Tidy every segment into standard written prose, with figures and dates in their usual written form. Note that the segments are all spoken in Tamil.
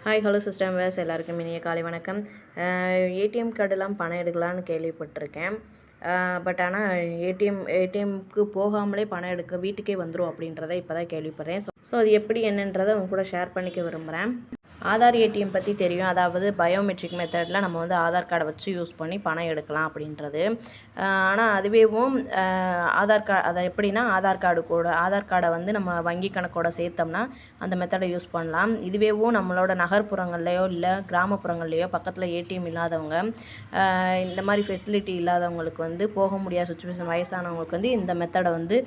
ஹாய் ஹலோ சிஸ்டம் வேஸ் எல்லாருக்கும் இனிய காலை வணக்கம். ஏடிஎம் கார்டெல்லாம் பணம் எடுக்கலான்னு கேள்விப்பட்டிருக்கேன். பட் ஆனால் ஏடிஎம்க்கு போகாமலே பணம் எடுக்க வீட்டுக்கே வந்துடும் அப்படின்றத இப்போ தான் கேள்விப்படுறேன். ஸோ அது எப்படி என்னன்றதை உங்க கூட ஷேர் பண்ணிக்க விரும்புகிறேன். ஆதார் ஏடிஎம் பற்றி தெரியும். அதாவது பயோமெட்ரிக் மெத்தடில் நம்ம வந்து ஆதார் கார்டை வச்சு யூஸ் பண்ணி பணம் எடுக்கலாம் அப்படின்றது. ஆனால் அதுவேவும் ஆதார் கார்டு அதை எப்படின்னா ஆதார் கார்டை வந்து நம்ம வங்கி கணக்கோட சேர்த்தோம்னா அந்த மெத்தடை யூஸ் பண்ணலாம். இதுவேவும் நம்மளோட நகர்ப்புறங்கள்லையோ இல்லை கிராமப்புறங்கள்லையோ பக்கத்தில் ஏடிஎம் இல்லாதவங்க, இந்த மாதிரி ஃபெசிலிட்டி இல்லாதவங்களுக்கு வந்து போக முடியாத சுச்சுவேஷன், வயசானவங்களுக்கு வந்து இந்த மெத்தடை வந்து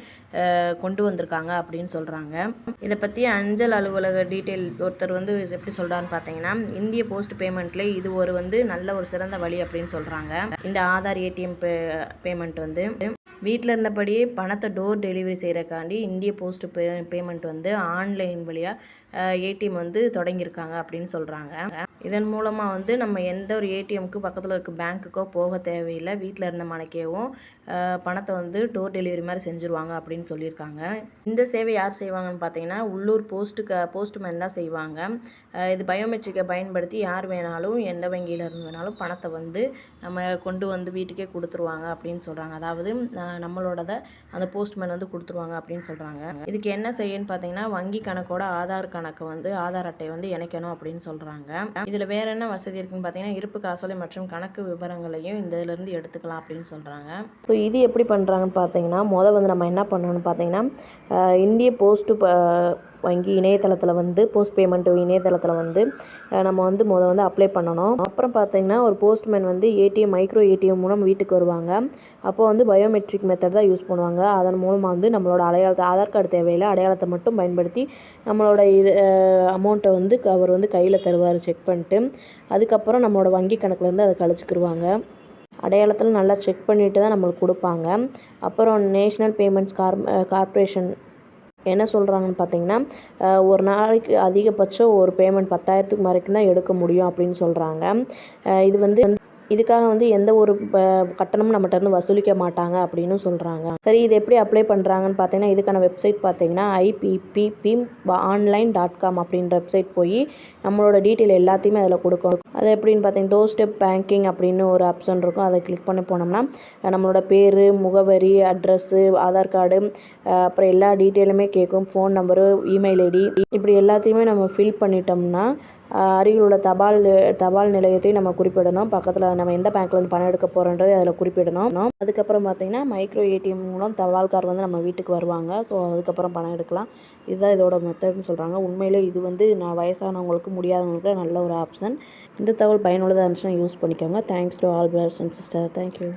கொண்டு வந்திருக்காங்க அப்படின்னு சொல்கிறாங்க. இதை பற்றி அஞ்சல் அலுவலக டீட்டெயில் ஒருத்தர் வந்து எப்படி சொல்கிறான்னு பார்த்தீங்கன்னா, இந்திய போஸ்ட் பேமெண்ட்டில் இது நல்ல ஒரு சிறந்த வழி அப்படின்னு சொல்கிறாங்க. இந்த ஆதார் ஏடிஎம் பேமெண்ட் வந்து வீட்டில் இருந்தபடியே பணத்தை டோர் டெலிவரி செய்கிறக்காண்டி இந்திய போஸ்ட் பேமெண்ட் வந்து ஆன்லைன் வழியாக ஏடிஎம் வந்து தொடங்கியிருக்காங்க அப்படின்னு சொல்கிறாங்க. இதன் மூலமாக வந்து நம்ம எந்த ஒரு ஏடிஎம்க்கு பக்கத்தில் இருக்க பேங்க்குக்கோ போக தேவையில்லை. வீட்டில் இருந்த மணிக்கேவும் பணத்தை வந்து டோர் டெலிவரி மாதிரி செஞ்சுருவாங்க அப்படின்னு சொல்லியிருக்காங்க. இந்த சேவை யார் செய்வாங்கன்னு பார்த்தீங்கன்னா, உள்ளூர் போஸ்ட்மேன் தான் செய்வாங்க. இது பயோமெட்ரிக்கை பயன்படுத்தி யார் வேணாலும் எந்த வங்கியிலேருந்து வேணாலும் பணத்தை வந்து நம்ம கொண்டு வந்து வீட்டுக்கே கொடுத்துருவாங்க அப்படின்னு சொல்கிறாங்க. அதாவது நம்மளோடதை அந்த போஸ்ட்மேன் வந்து கொடுத்துருவாங்க அப்படின்னு சொல்கிறாங்க. இதுக்கு என்ன செய்யன்னு பார்த்தீங்கன்னா, வங்கி கணக்கோட ஆதார் அட்டை வந்து இணைக்கணும் அப்படின்னு சொல்கிறாங்க. இதில் வேறு என்ன வசதி இருக்குன்னு பார்த்தீங்கன்னா, இருப்பு காசோலை மற்றும் கணக்கு விவரங்களையும் இந்த இதிலேருந்து எடுத்துக்கலாம் அப்படின்னு சொல்கிறாங்க. ஸோ இது எப்படி பண்ணுறாங்கன்னு பார்த்தீங்கன்னா, வந்து நம்ம என்ன பண்ணணும்னு பார்த்தீங்கன்னா, இந்திய வங்கி இணையதளத்தில் வந்து போஸ்ட் பேமெண்ட் இணையதளத்தில் வந்து நம்ம வந்து வந்து அப்ளை பண்ணணும். அப்புறம் பார்த்தீங்கன்னா, ஒரு போஸ்ட்மேன் வந்து மைக்ரோ ஏடிஎம் மூலம் வீட்டுக்கு வருவாங்க. அப்போ வந்து பயோமெட்ரிக் மெத்தட் தான் யூஸ் பண்ணுவாங்க. அதன் மூலமாக வந்து நம்மளோட ஆதார் கார்டு தேவையில்லை, அடையாளத்தை மட்டும் பயன்படுத்தி நம்மளோட அமௌண்ட்டை வந்து அவர் வந்து கையில் தருவார் செக் பண்ணிட்டு. அதுக்கப்புறம் நம்மளோட வங்கி கணக்குலேருந்து அதை கழிச்சுக்கிடுவாங்க. அடையாளத்தில் நல்லா செக் பண்ணிவிட்டு தான் நம்மளுக்கு கொடுப்பாங்க. அப்புறம் நேஷ்னல் பேமெண்ட்ஸ் கார்ப்பரேஷன் என்ன சொல்கிறாங்கன்னு பார்த்தீங்கன்னா, ஒரு நாளைக்கு அதிகபட்சம் ஒரு பேமெண்ட் 10,000 வரைக்கும் தான் எடுக்க முடியும் அப்படின்னு சொல்கிறாங்க. இதுக்காக வந்து எந்த ஒரு கட்டணமும் நம்மகிட்ட இருந்து வசூலிக்க மாட்டாங்க அப்படின்னு சொல்கிறாங்க. சரி, இது எப்படி அப்ளை பண்ணுறாங்கன்னு பார்த்தீங்கன்னா, இதுக்கான வெப்சைட் பார்த்தீங்கன்னா ippponline.com அப்படின்ற வெப்சைட் போய் நம்மளோட டீட்டெயில் எல்லாத்தையுமே அதில் கொடுக்கணும். அது எப்படின்னு பார்த்தீங்கன்னா, டோர் ஸ்டெப் பேங்கிங் அப்படின்னு ஒரு ஆப்ஷன் இருக்கும். அதை கிளிக் பண்ணி போனோம்னா நம்மளோட பேர், முகவரி, அட்ரஸ்ஸு, ஆதார் கார்டு, அப்புறம் எல்லா டீட்டெயிலுமே கேட்கும். ஃபோன் நம்பரு, இமெயில் ஐடி, இப்படி எல்லாத்தையுமே நம்ம ஃபில் பண்ணிட்டோம்னா அருகில் உள்ள தபால் நிலையத்தையும் நம்ம குறிப்பிடணும். பக்கத்தில் நம்ம எந்த பேங்க்லேருந்து பணம் எடுக்க போகிறோன்றது அதில் குறிப்பிடணும். அதுக்கப்புறம் பார்த்திங்கன்னா, மைக்ரோ ஏடிஎம் மூலம் தபால்கார் வந்து நம்ம வீட்டுக்கு வருவாங்க. ஸோ அதுக்கப்புறம் பணம் எடுக்கலாம். இதுதான் இதோட மெத்தட்னு சொல்கிறாங்க. உண்மையிலே இது வந்து வயசானவங்களுக்கு, முடியாதவங்களுக்கு நல்ல ஒரு ஆப்ஷன். இந்த தகவல் பயனுள்ளதாக இருந்துச்சுன்னா யூஸ் பண்ணிக்கோங்க. Thanks to all brothers and sister. Thank you.